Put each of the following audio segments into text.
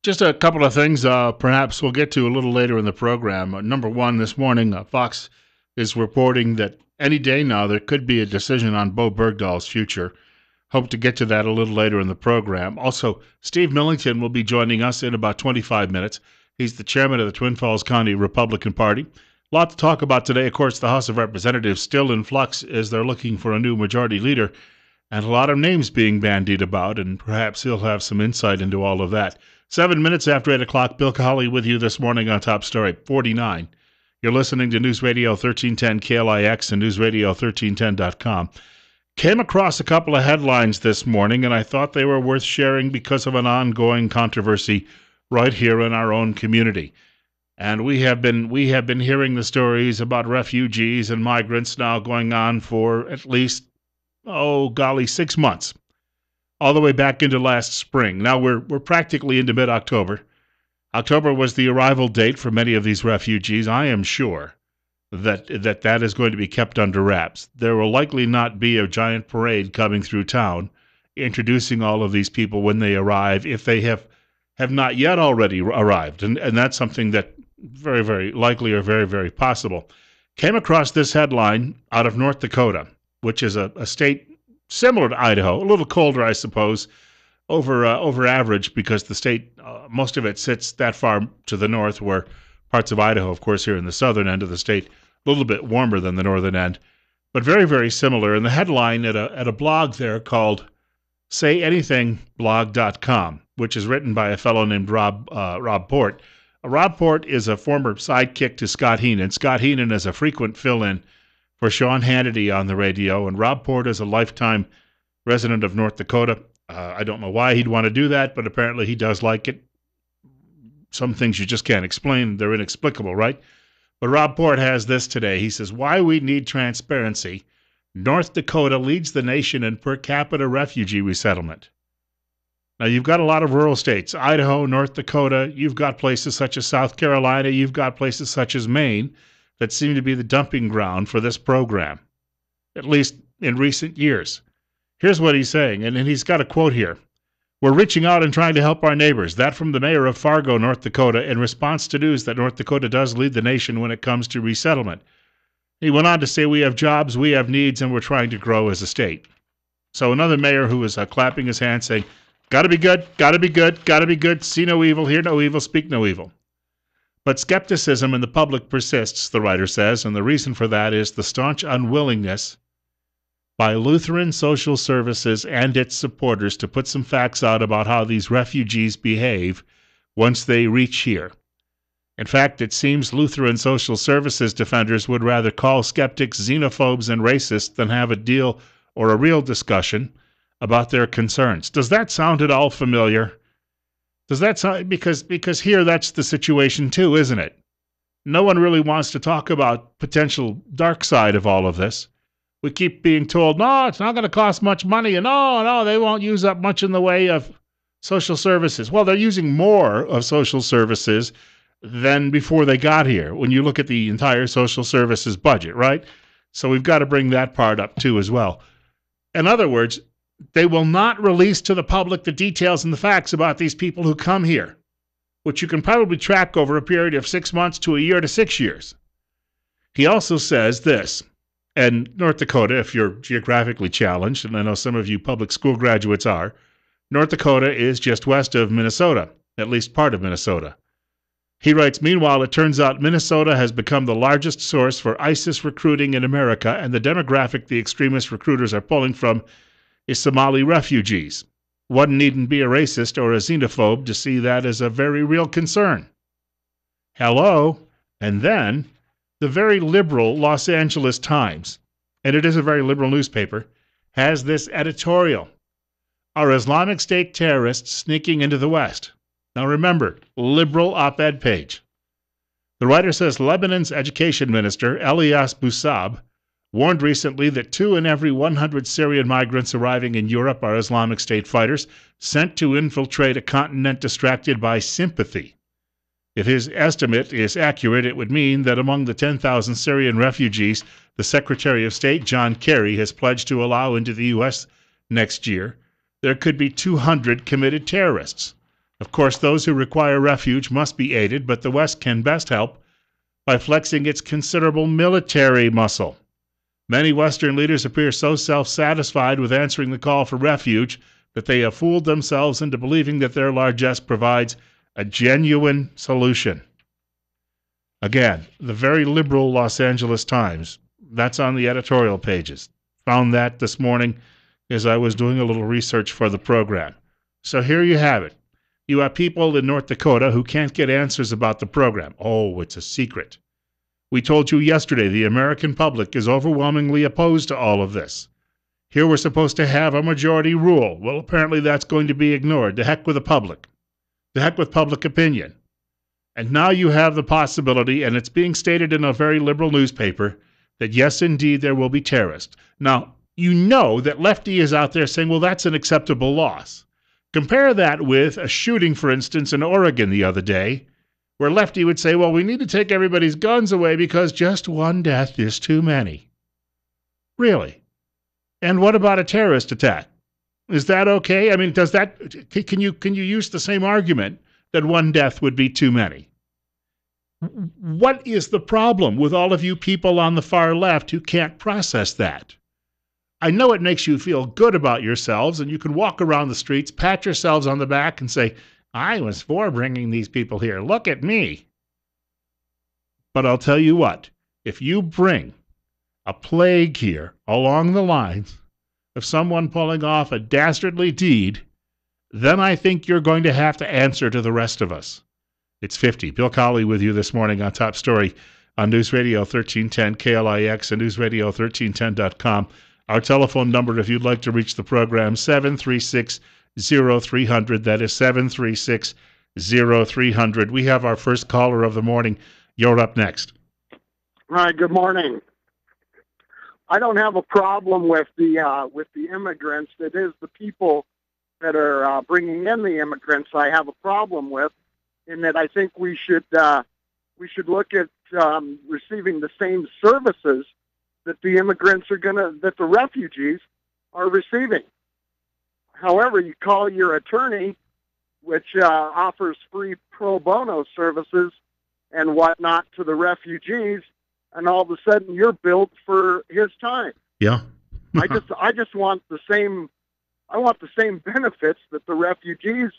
Just a couple of things perhaps we'll get to a little later in the program. Number one, this morning, Fox is reporting that any day now there could be a decision on Bo Bergdahl's future. Hope to get to that a little later in the program. Also, Steve Millington will be joining us in about 25 minutes. He's the chairman of the Twin Falls County Republican Party. A lot to talk about today. Of course, the House of Representatives still in flux as they're looking for a new majority leader, and a lot of names being bandied about, and perhaps he'll have some insight into all of that. 7 minutes after 8 o'clock, Bill Colley with you this morning on Top Story 49. You're listening to News Radio 1310 KLIX and newsradio1310.com. Came across a couple of headlines this morning, and I thought they were worth sharing because of an ongoing controversy right here in our own community. And we have been hearing the stories about refugees and migrants now going on for at least, 6 months, all the way back into last spring. Now we're practically into mid-October. October was the arrival date for many of these refugees. I am sure that is going to be kept under wraps. There will likely not be a giant parade coming through town introducing all of these people when they arrive, if they have not yet already arrived. And that's something that very, very likely or very, very possible. Came across this headline out of North Dakota, which is a state similar to Idaho, a little colder, I suppose, over average, because the state, most of it sits that far to the north, where parts of Idaho, of course, here in the southern end of the state, a little bit warmer than the northern end, but very, very similar. And the headline at a blog there called SayAnythingBlog.com, which is written by a fellow named Rob Port. Rob Port is a former sidekick to Scott Heenan. Scott Heenan is a frequent fill-in for Sean Hannity on the radio, and Rob Port is a lifetime resident of North Dakota. I don't know why he'd want to do that, but apparently he does like it. Some things you just can't explain. They're inexplicable, right? But Rob Port has this today. He says, why we need transparency. North Dakota leads the nation in per capita refugee resettlement. Now, you've got a lot of rural states, Idaho, North Dakota. You've got places such as South Carolina. You've got places such as Maine that seem to be the dumping ground for this program, at least in recent years. Here's what he's saying, and he's got a quote here. We're reaching out and trying to help our neighbors. That from the mayor of Fargo, North Dakota, in response to news that North Dakota does lead the nation when it comes to resettlement. He went on to say, we have jobs, we have needs, and we're trying to grow as a state. So another mayor who was clapping his hands saying, gotta be good, gotta be good, gotta be good, see no evil, hear no evil, speak no evil. But skepticism in the public persists, the writer says, and the reason for that is the staunch unwillingness by Lutheran Social Services and its supporters to put some facts out about how these refugees behave once they reach here. In fact, it seems Lutheran Social Services defenders would rather call skeptics xenophobes and racists than have a deal or a real discussion about their concerns. Does that sound at all familiar? Does that sound, because here that's the situation too, isn't it? No one really wants to talk about potential dark side of all of this. We keep being told, no, it's not going to cost much money, and no, they won't use up much in the way of social services. Well, they're using more of social services than before they got here, when you look at the entire social services budget, right? So we've got to bring that part up too as well. In other words, they will not release to the public the details and the facts about these people who come here, which you can probably track over a period of 6 months to a year to 6 years. He also says this, and North Dakota, if you're geographically challenged, and I know some of you public school graduates are, North Dakota is just west of Minnesota, at least part of Minnesota. He writes, meanwhile, it turns out Minnesota has become the largest source for ISIS recruiting in America, and the demographic the extremist recruiters are pulling from is Somali refugees. One needn't be a racist or a xenophobe to see that as a very real concern. Hello? And then the very liberal Los Angeles Times, and it is a very liberal newspaper, has this editorial. Are Islamic State terrorists sneaking into the West? Now remember, liberal op-ed page. The writer says Lebanon's education minister, Elias Bousab, warned recently that 2 in every 100 Syrian migrants arriving in Europe are Islamic State fighters sent to infiltrate a continent distracted by sympathy. If his estimate is accurate, it would mean that among the 10,000 Syrian refugees the Secretary of State, John Kerry, has pledged to allow into the U.S. next year, there could be 200 committed terrorists. Of course, those who require refuge must be aided, but the West can best help by flexing its considerable military muscle. Many Western leaders appear so self-satisfied with answering the call for refuge that they have fooled themselves into believing that their largesse provides a genuine solution. Again, the very liberal Los Angeles Times, that's on the editorial pages. Found that this morning as I was doing a little research for the program. So here you have it. You have people in North Dakota who can't get answers about the program. Oh, it's a secret. We told you yesterday the American public is overwhelmingly opposed to all of this. Here we're supposed to have a majority rule. Well, apparently that's going to be ignored. To heck with the public. To heck with public opinion. And now you have the possibility, and it's being stated in a very liberal newspaper, that yes, indeed, there will be terrorists. Now, you know that Lefty is out there saying, well, that's an acceptable loss. Compare that with a shooting, for instance, in Oregon the other day, where Lefty would say, well, we need to take everybody's guns away because just one death is too many. Really? And what about a terrorist attack? Is that okay? I mean, does that can you use the same argument that one death would be too many? What is the problem with all of you people on the far left who can't process that? I know it makes you feel good about yourselves, and you can walk around the streets, pat yourselves on the back, and say, I was for bringing these people here. Look at me. But I'll tell you what, if you bring a plague here along the lines of someone pulling off a dastardly deed, then I think you're going to have to answer to the rest of us. It's 50. Bill Colley with you this morning on Top Story on News Radio 1310 KLIX and newsradio1310.com. Our telephone number, if you'd like to reach the program, 736-0300. That is 736-0300. We have our first caller of the morning. You're up next. Hi, good morning. I don't have a problem with the immigrants. It is the people that are bringing in the immigrants I have a problem with, in that I think we should look at receiving the same services that the that the refugees are receiving. However, you call your attorney, which offers free pro bono services and whatnot to the refugees, and all of a sudden you're billed for his time. Yeah. I just want the same. I want the same benefits that the refugees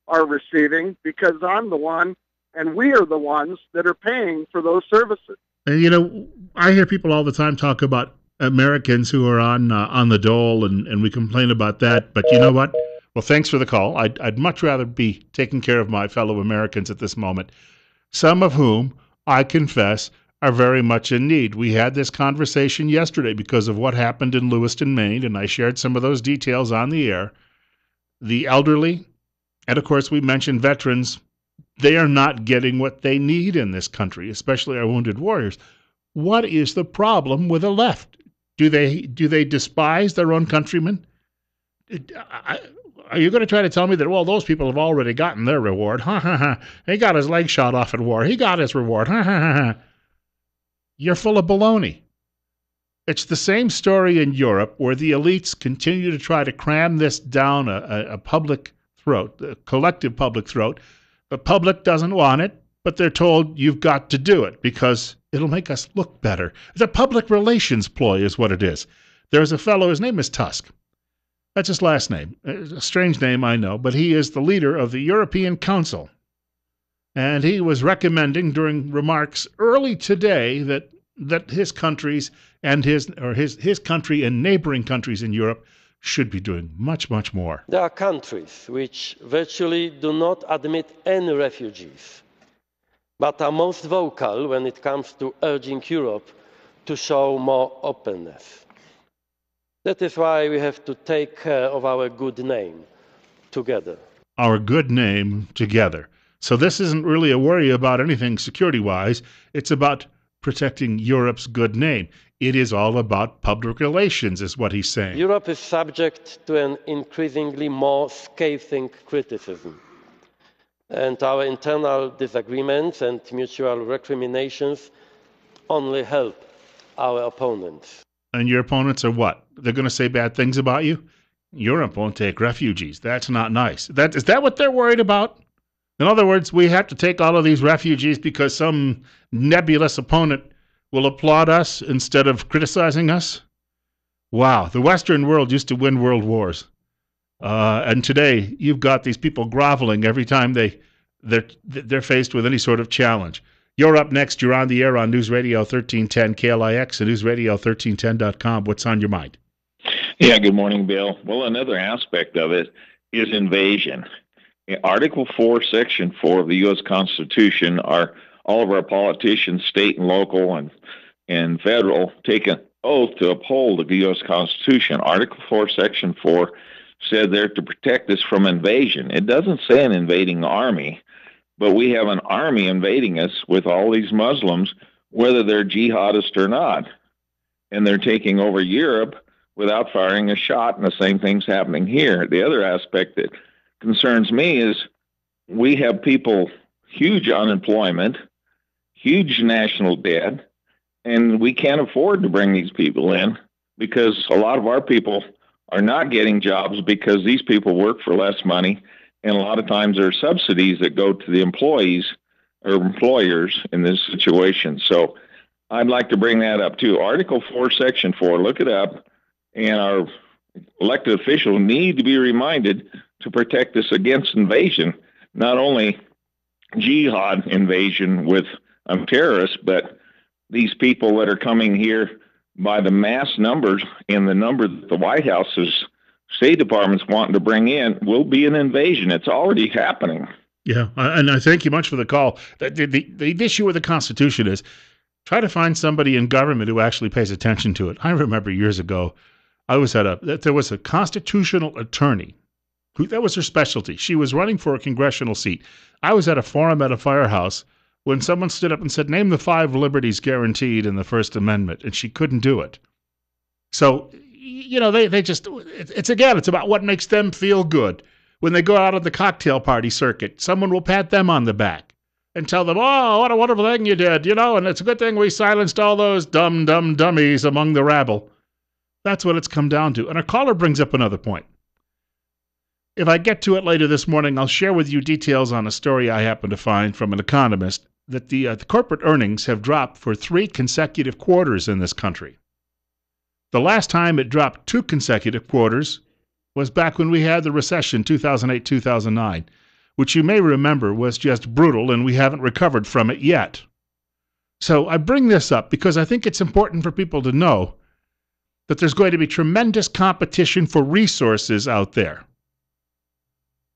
are receiving, because I'm the one, and we are the ones that are paying for those services. And, you know, I hear people all the time talk about Americans who are on the dole, and we complain about that. But you know what? Well, thanks for the call. I'd much rather be taking care of my fellow Americans at this moment, some of whom, I confess, are very much in need. We had this conversation yesterday because of what happened in Lewiston, Maine, and I shared some of those details on the air. The elderly, and of course we mentioned veterans, they are not getting what they need in this country, especially our wounded warriors. What is the problem with the left? Do they despise their own countrymen? Are you going to try to tell me that, well, those people have already gotten their reward? Ha ha ha. He got his leg shot off at war. He got his reward. Ha ha ha. You're full of baloney. It's the same story in Europe, where the elites continue to try to cram this down a public throat, a collective public throat. The public doesn't want it, but they're told you've got to do it because it'll make us look better. It's a public relations ploy is what it is. There's a fellow, his name is Tusk. That's his last name. It's a strange name, I know, but he is the leader of the European Council. And he was recommending during remarks early today that his countries and his country and neighboring countries in Europe should be doing much, much more. There are countries which virtually do not admit any refugees, but are most vocal when it comes to urging Europe to show more openness. That is why we have to take care of our good name together. Our good name together. So this isn't really a worry about anything security-wise. It's about protecting Europe's good name. It is all about public relations, is what he's saying. Europe is subject to an increasingly more scathing criticism. And our internal disagreements and mutual recriminations only help our opponents. And your opponents are what? They're going to say bad things about you? Europe won't take refugees. That's not nice. Is that what they're worried about? In other words, we have to take all of these refugees because some nebulous opponent will applaud us instead of criticizing us. Wow, the Western world used to win world wars. And today, you've got these people groveling every time they're faced with any sort of challenge. You're up next. You're on the air on News Radio 1310 KLIX and newsradio1310.com. What's on your mind? Yeah, good morning, Bill. Well, another aspect of it is invasion. Article 4, Section 4 of the U.S. Constitution are all of our politicians, state and local and federal, take an oath to uphold the U.S. Constitution. Article 4, Section 4 said they're to protect us from invasion. It doesn't say an invading army, but we have an army invading us with all these Muslims, whether they're jihadists or not. And they're taking over Europe without firing a shot, and the same thing's happening here. The other aspect that concerns me is we have people, huge unemployment, huge national debt, and we can't afford to bring these people in because a lot of our people are not getting jobs because these people work for less money, and a lot of times there are subsidies that go to the employees or employers in this situation. So I'd like to bring that up too. Article 4, Section 4, look it up, and our elected officials need to be reminded to protect us against invasion, not only jihad invasion with terrorists, but these people that are coming here by the mass numbers and the number that the White House's State Department's wanting to bring in will be an invasion. It's already happening. Yeah, and I thank you much for the call. The issue with the Constitution is try to find somebody in government who actually pays attention to it. I remember years ago, there was a constitutional attorney that was her specialty. She was running for a congressional seat. I was at a forum at a firehouse when someone stood up and said, name the 5 liberties guaranteed in the First Amendment, and she couldn't do it. So, it's about what makes them feel good. When they go out on the cocktail party circuit, someone will pat them on the back and tell them, oh, what a wonderful thing you did, and it's a good thing we silenced all those dumb dummies among the rabble. That's what it's come down to. And our caller brings up another point. If I get to it later this morning, I'll share with you details on a story I happened to find from an economist that the corporate earnings have dropped for 3 consecutive quarters in this country. The last time it dropped 2 consecutive quarters was back when we had the recession, 2008-2009, which you may remember was just brutal, and we haven't recovered from it yet. So I bring this up because I think it's important for people to know that there's going to be tremendous competition for resources out there.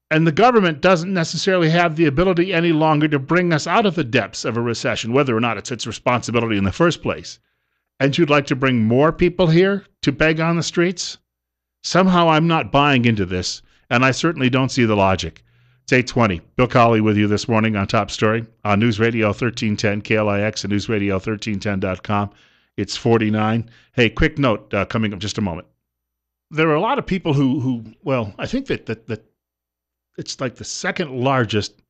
And the government doesn't necessarily have the ability any longer to bring us out of the depths of a recession, whether or not it's its responsibility in the first place. And you'd like to bring more people here to beg on the streets? Somehow I'm not buying into this, and I certainly don't see the logic. It's 8:20. Bill Colley with you this morning on Top Story on News Radio 1310 KLIX and newsradio1310.com. It's 49. Hey, quick note coming up just a moment. There are a lot of people who I think that it's like the second largest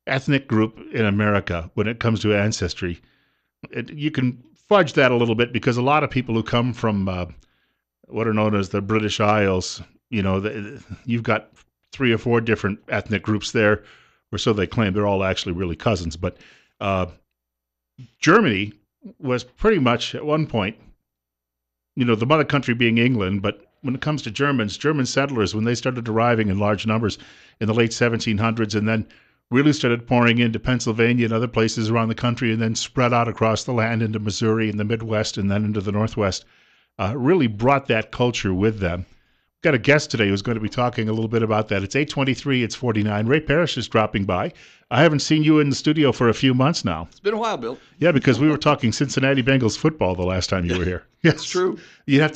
ethnic group in America when it comes to ancestry. You can fudge that a little bit because a lot of people who come from what are known as the British Isles, you've got 3 or 4 different ethnic groups there, or so they claim. They're all actually really cousins. But Germany was pretty much at one point, the mother country being England, but when it comes to German settlers, when they started arriving in large numbers in the late 1700s and then really started pouring into Pennsylvania and other places around the country and then spread out across the land into Missouri and the Midwest and then into the Northwest, really brought that culture with them. We've got a guest today who's going to be talking a little bit about that. It's 8:23, it's 49. Ray Parrish is dropping by. I haven't seen you in the studio for a few months now. It's been a while, Bill. Yeah, because we were talking Cincinnati Bengals football the last time you were here. Yes, it's true. You'd have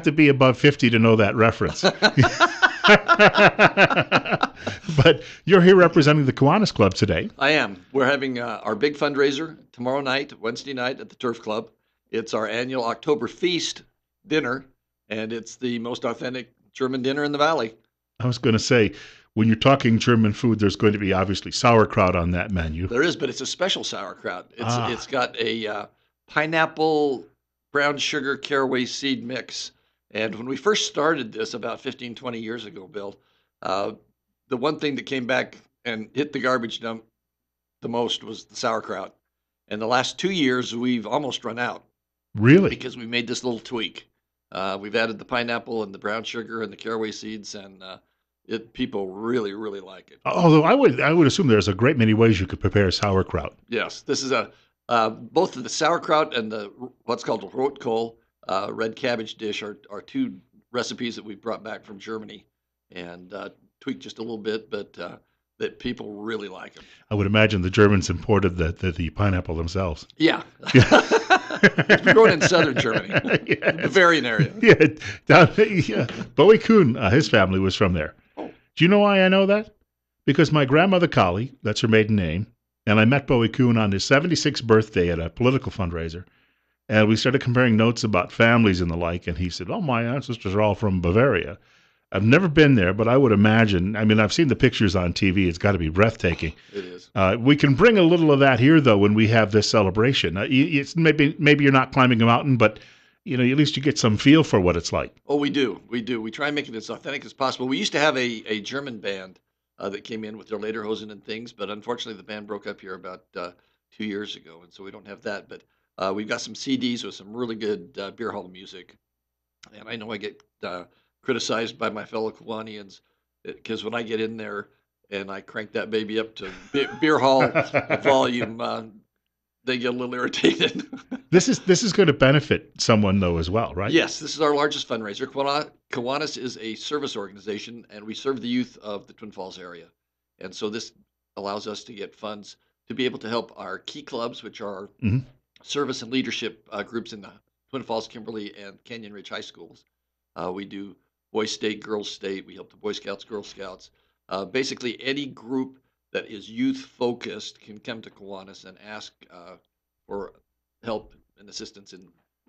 to be above 50 to know that reference. But you're here representing the Kiwanis Club today. I am. We're having our big fundraiser tomorrow night, Wednesday night at the Turf Club. It's our annual October Feast dinner, and it's the most authentic German dinner in the Valley. I was going to say, when you're talking German food, there's going to be obviously sauerkraut on that menu. There is, but it's a special sauerkraut. It's got a pineapple, brown sugar, caraway seed mix. And when we first started this about 15, 20 years ago, Bill, the one thing that came back and hit the garbage dump the most was the sauerkraut. And the last 2 years, we've almost run out Really? because we made this little tweak. We've added the pineapple and the brown sugar and the caraway seeds, and people really, really like it. Although I would assume there's a great many ways you could prepare sauerkraut. Yes, this is both of the sauerkraut and the what's called rotkohl, red cabbage dish are two recipes that we brought back from Germany and tweaked just a little bit, but that people really like them. I would imagine the Germans imported the pineapple themselves. Yeah. It's grown in southern Germany, Yes. Bavarian area. Yeah. Bowie Kuhn, his family was from there. Oh. Do you know why I know that? Because my grandmother Colley, that's her maiden name, and I met Bowie Kuhn on his 76th birthday at a political fundraiser. And we started comparing notes about families and the like, and he said, "Oh, my ancestors are all from Bavaria." I've never been there, but I would imagine, I mean, I've seen the pictures on TV. It's got to be breathtaking. It is. We can bring a little of that here, though, when we have this celebration. It's maybe you're not climbing a mountain, but at least you get some feel for what it's like. Oh, we do. We do. We try and make it as authentic as possible. We used to have a German band that came in with their lederhosen and things, but unfortunately the band broke up here about 2 years ago, and so we don't have that. But we've got some CDs with some really good beer hall music. And I know I get criticized by my fellow Kiwanians because when I get in there and I crank that baby up to beer hall volume, they get a little irritated. This is going to benefit someone, though, as well, right? Yes, this is our largest fundraiser. Kiwanis is a service organization, and we serve the youth of the Twin Falls area. And so this allows us to get funds to be able to help our key clubs, which are service and leadership groups in the Twin Falls, Kimberly, and Canyon Ridge high schools. We do Boys State, Girls State. We help the Boy Scouts, Girl Scouts. Basically, any group that is youth-focused can come to Kiwanis and ask for help and assistance in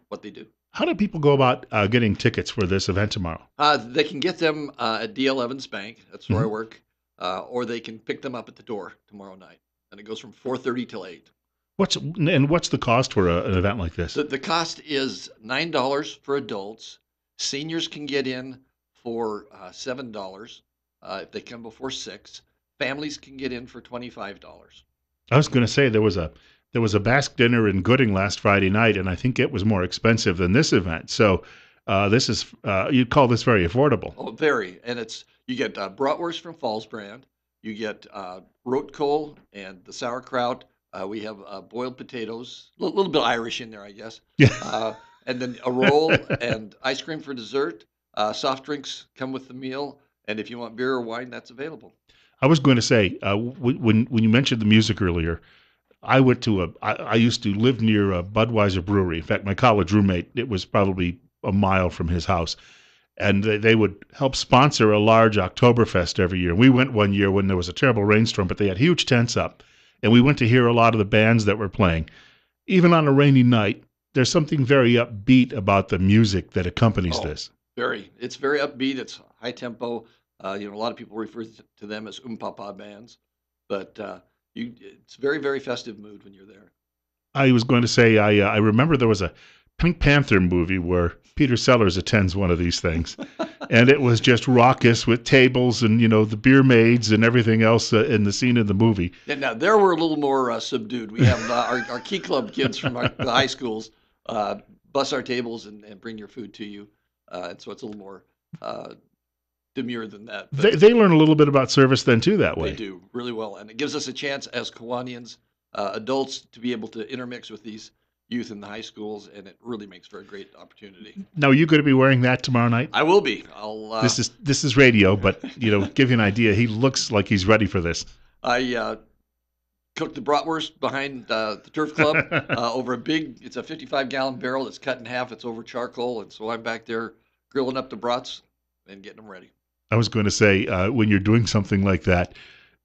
what they do. How do people go about getting tickets for this event tomorrow? They can get them at D.L. Evans Bank. That's where I work. Or they can pick them up at the door tomorrow night. And it goes from 4:30 till 8. What's the cost for an event like this? The cost is $9 for adults. Seniors can get in for $7 if they come before 6. Families can get in for $25. I was going to say there was a Basque dinner in Gooding last Friday night, and I think it was more expensive than this event. So this is you'd call this very affordable. Oh, very. And you get bratwurst from Falls brand. You get rotkohl and the sauerkraut. We have boiled potatoes, a little bit Irish in there, I guess. Yeah. And then a roll and ice cream for dessert. Soft drinks come with the meal. And if you want beer or wine, that's available. I was going to say, when you mentioned the music earlier, I used to live near a Budweiser brewery. In fact, my college roommate, it was probably a mile from his house. And they would help sponsor a large Oktoberfest every year. We went one year when there was a terrible rainstorm, but they had huge tents up. And we went to hear a lot of the bands that were playing. Even on a rainy night, there's something very upbeat about the music that accompanies this. Very. It's very upbeat. It's high tempo. A lot of people refer to them as papa bands. But it's very, very festive mood when you're there. I was going to say, I remember there was a Pink Panther movie where Peter Sellers attends one of these things. And it was just raucous with tables and, the beer maids and everything else in the scene of the movie. And now there we're a little more subdued. We have our Key Club kids from the high schools bus our tables and bring your food to you. And so it's a little more demure than that. They learn a little bit about service then, too, that way. They do, really well. And it gives us a chance as Kiwanians, adults, to be able to intermix with these youth in the high schools, and it really makes for a great opportunity. Now, are you going to be wearing that tomorrow night? I will be. This is radio, but give you an idea. He looks like he's ready for this. I cooked the bratwurst behind the turf club over it's a 55-gallon barrel that's cut in half. It's over charcoal, and so I'm back there grilling up the brats and getting them ready. I was going to say, when you're doing something like that,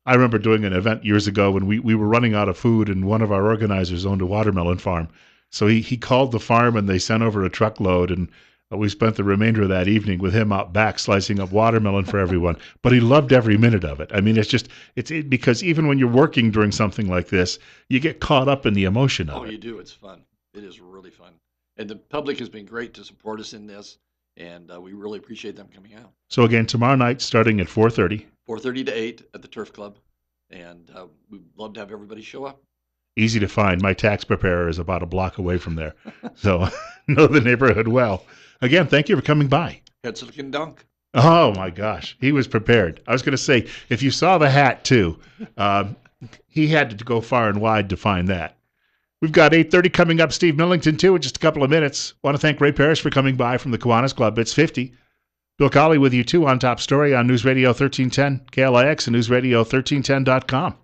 I remember doing an event years ago when we were running out of food, and one of our organizers owned a watermelon farm. So he called the farm, and they sent over a truckload, and we spent the remainder of that evening with him out back slicing up watermelon for everyone. But he loved every minute of it. I mean, it's because even when you're working during something like this, you get caught up in the emotion of it. Oh, you do. It's fun. It is really fun. And the public has been great to support us in this, and we really appreciate them coming out. So again, tomorrow night, starting at 4:30. 4:30 to 8 at the Turf Club. And we'd love to have everybody show up. Easy to find. My tax preparer is about a block away from there. So know the neighborhood well. Again, thank you for coming by. Herzlichen Dank. Oh, my gosh. He was prepared. I was going to say, if you saw the hat, too, he had to go far and wide to find that. We've got 8:30 coming up. Steve Millington, too, in just a couple of minutes. Want to thank Ray Parrish for coming by from the Kiwanis Club. It's 50. Bill Colley with you, too, on Top Story on News Radio 1310, KLIX, and NewsRadio1310.com.